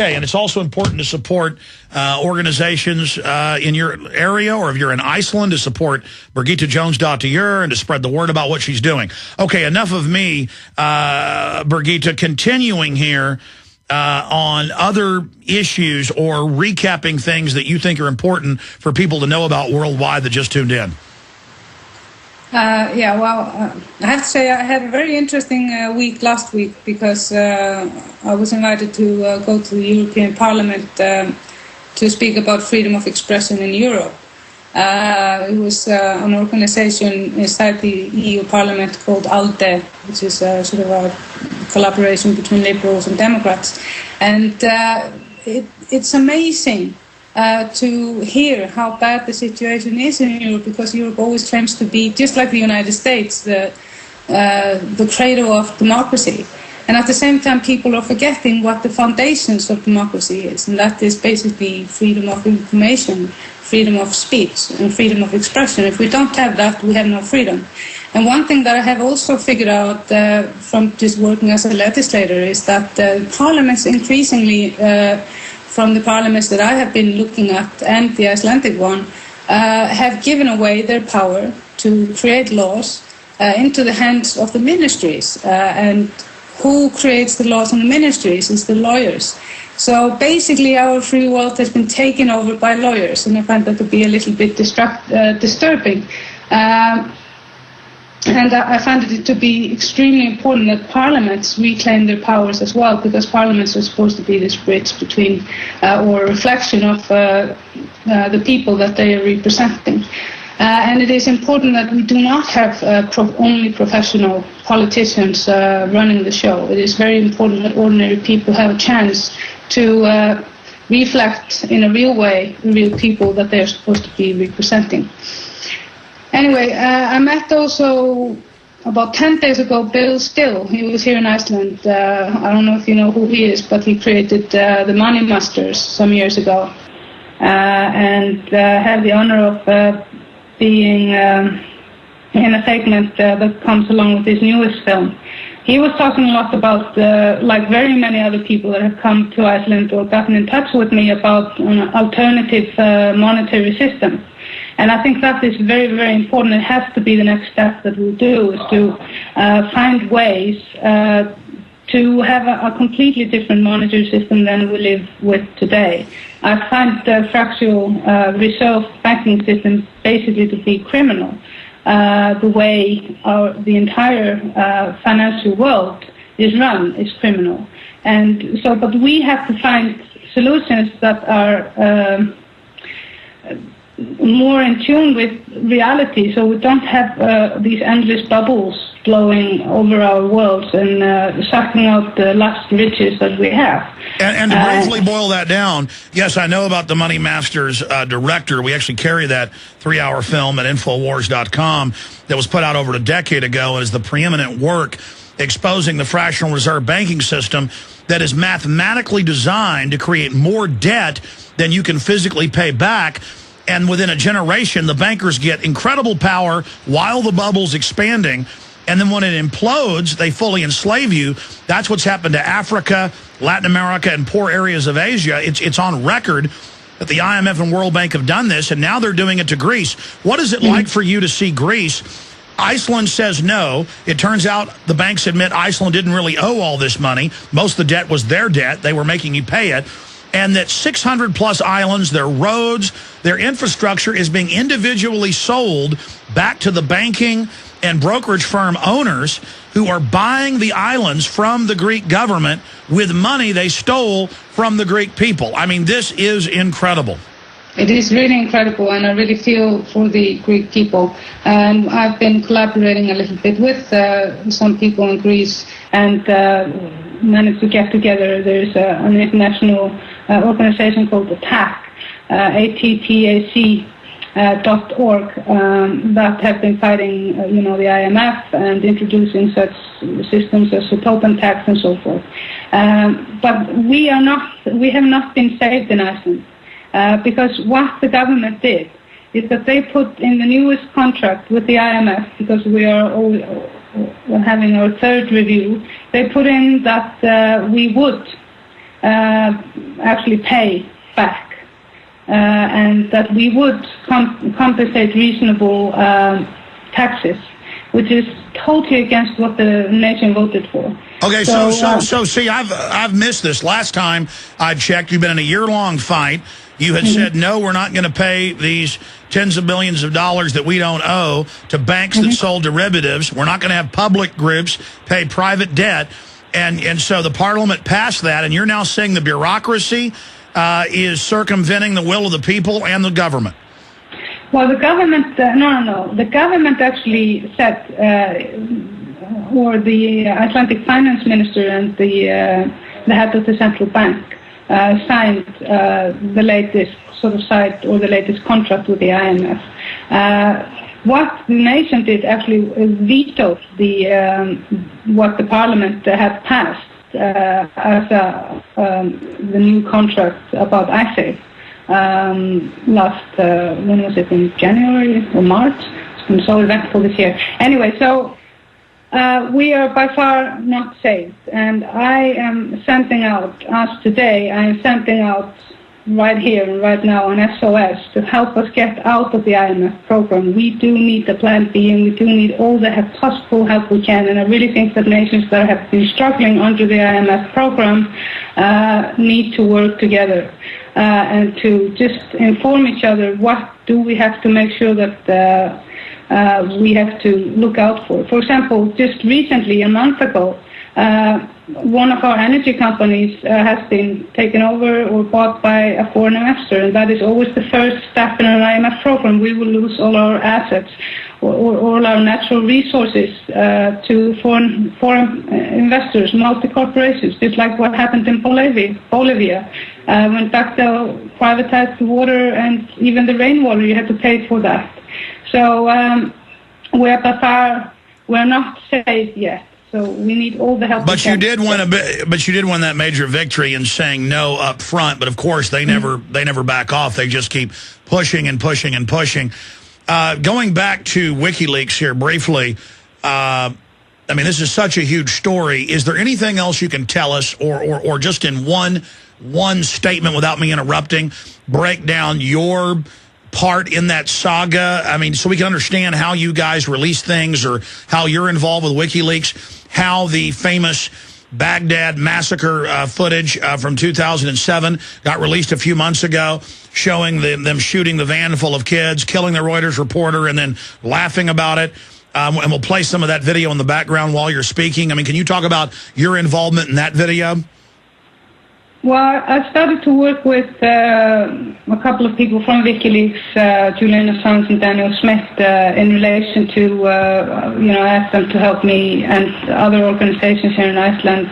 Okay, and it's also important to support organizations in your area, or if you're in Iceland, to support Birgitta-jonsdottir and to spread the word about what she's doing. Okay, enough of me, Birgitta. Continuing here on other issues or recapping things that you think are important for people to know about worldwide that just tuned in. Yeah, well, I have to say I had a very interesting week last week, because I was invited to go to the European Parliament to speak about freedom of expression in Europe. It was an organization inside the EU Parliament called ALDE, which is sort of a collaboration between liberals and Democrats. And it's amazing to hear how bad the situation is in Europe, because Europe always claims to be, just like the United States, the cradle of democracy. And at the same time, people are forgetting what the foundations of democracy is, and that is basically freedom of information, freedom of speech, and freedom of expression. If we don't have that, we have no freedom. And one thing that I have also figured out from just working as a legislator is that parliaments increasingly, from the parliaments that I have been looking at and the Icelandic one, have given away their power to create laws into the hands of the ministries. And who creates the laws in the ministries is the lawyers. So basically our free world has been taken over by lawyers, and I find that to be a little bit disturbing. And I find it to be extremely important that parliaments reclaim their powers as well, because parliaments are supposed to be this bridge between, or a reflection of the people that they are representing. And it is important that we do not have only professional politicians running the show. It is very important that ordinary people have a chance to reflect in a real way the real people that they are supposed to be representing. Anyway, I met also about 10 days ago Bill Still. He was here in Iceland. I don't know if you know who he is, but he created the Money Masters some years ago, and had the honor of being in a segment that comes along with his newest film. He was talking a lot about, like very many other people that have come to Iceland or gotten in touch with me, about an alternative monetary system. And I think that is very, very important. It has to be the next step that we'll do, is to find ways to have a completely different monetary system than we live with today. I find the fractional reserve banking system basically to be criminal. The way the entire financial world is run is criminal. And so, but we have to find solutions that are more in tune with reality, so we don't have these endless bubbles blowing over our worlds and sucking out the last riches that we have. And to briefly boil that down, yes, I know about the Money Masters director. We actually carry that 3-hour film at Infowars.com that was put out over a decade ago, and is the preeminent work exposing the fractional reserve banking system that is mathematically designed to create more debt than you can physically pay back. And within a generation, the bankers get incredible power while the bubble's expanding. And then when it implodes, they fully enslave you. That's what's happened to Africa, Latin America, and poor areas of Asia. It's on record that the IMF and World Bank have done this, and now they're doing it to Greece. What is it like for you to see Greece? Iceland says no. It turns out the banks admit Iceland didn't really owe all this money. Most of the debt was their debt. They were making you pay it. And that 600-plus islands, their roads, their infrastructure is being individually sold back to the banking and brokerage firm owners who are buying the islands from the Greek government with money they stole from the Greek people. I mean, this is incredible. It is really incredible, and I really feel for the Greek people. And I've been collaborating a little bit with some people in Greece, and managed to get together. There's an international organization called ATTAC, ATTAC.org, that have been fighting, the IMF and introducing such systems as the Tobin tax and so forth. But we have not been saved in Iceland, because what the government did is that they put in the newest contract with the IMF, because we are having our third review, they put in that we would actually pay back, and that we would compensate reasonable taxes, which is totally against what the nation voted for. Okay, so see, I've missed this. Last time I checked, you've been in a year-long fight. You had said, no, we're not going to pay these tens of billions of dollars that we don't owe to banks that sold derivatives. We're not going to have public groups pay private debt. And so the parliament passed that, and you're now saying the bureaucracy is circumventing the will of the people and the government. Well, the government, no. The government actually said, or the Icelandic finance minister and the head of the central bank signed the latest the latest contract with the IMF. What the nation did actually vetoed what the parliament had passed as the new contract about ISAF last, when was it, in January or March? It's been so eventful this year. Anyway, so we are by far not saved, and I am sending out, as today, I am sending out right here and right now an SOS to help us get out of the IMF program. We do need the Plan B, and we do need all the possible help we can, and I really think that nations that have been struggling under the IMF program need to work together and to just inform each other what do we have to make sure that we have to look out for. For example, just recently, a month ago, one of our energy companies has been taken over or bought by a foreign investor, and that is always the first step in an IMF program. We will lose all our assets or all our natural resources to foreign investors, multi-corporations, just like what happened in Bolivia. When Bechtel privatized the water and even the rainwater, you had to pay for that. So we're not safe yet. So we need all the help. But you did win that major victory in saying no up front. But of course, they never back off. They just keep pushing and pushing and pushing. Going back to WikiLeaks here briefly. I mean, this is such a huge story. Is there anything else you can tell us, or just in one statement without me interrupting, break down your part in that saga? I mean, so we can understand how you guys release things, or how you're involved with WikiLeaks, how the famous Baghdad massacre footage from 2007 got released a few months ago, showing them shooting the van full of kids, killing the Reuters reporter, and then laughing about it. And we'll play some of that video in the background while you're speaking. I mean, can you talk about your involvement in that video? Well, I started to work with a couple of people from WikiLeaks, Julian Assange and Daniel Smith, in relation to, ask them to help me and other organizations here in Iceland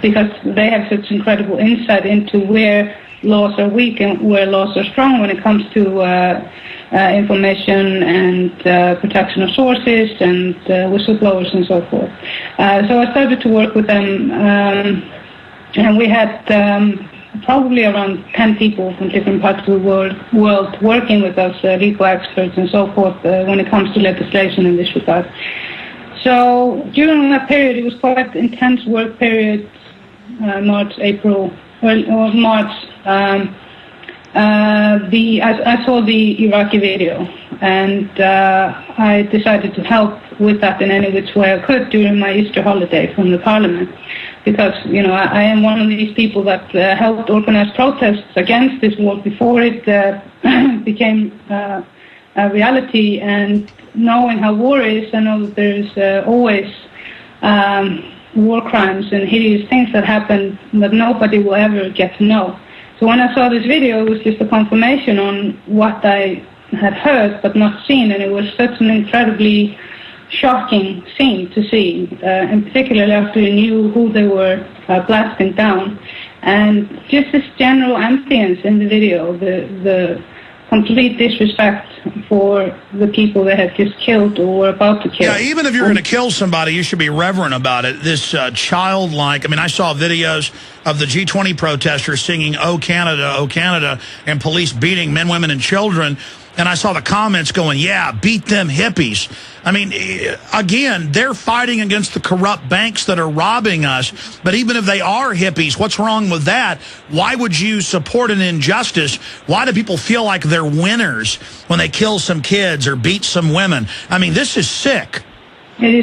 because they have such incredible insight into where laws are weak and where laws are strong when it comes to information and protection of sources and whistleblowers and so forth. So I started to work with them. And we had probably around 10 people from different parts of the world working with us, legal experts and so forth, when it comes to legislation in this regard. So during that period, it was quite an intense work period, March. I saw the Iraqi video, and I decided to help with that in any which way I could during my Easter holiday from the Parliament. Because, I am one of these people that helped organize protests against this war before it became a reality. And knowing how war is, I know that there's always war crimes and hideous things that happen that nobody will ever get to know. So when I saw this video, it was just a confirmation on what I had heard but not seen, and it was such an incredibly shocking scene to see, and particularly after you knew who they were blasting down. And just this general emptiness in the video, the complete disrespect for the people they had just killed or were about to kill. Yeah, even if you're going to kill somebody, you should be reverent about it. This childlike, I mean, I saw videos of the G20 protesters singing "Oh Canada, oh Canada," and police beating men, women, and children. and I saw the comments going, yeah, beat them hippies. I mean, again, they're fighting against the corrupt banks that are robbing us. But even if they are hippies, what's wrong with that? Why would you support an injustice? Why do people feel like they're winners when they kill some kids or beat some women? I mean, this is sick. It is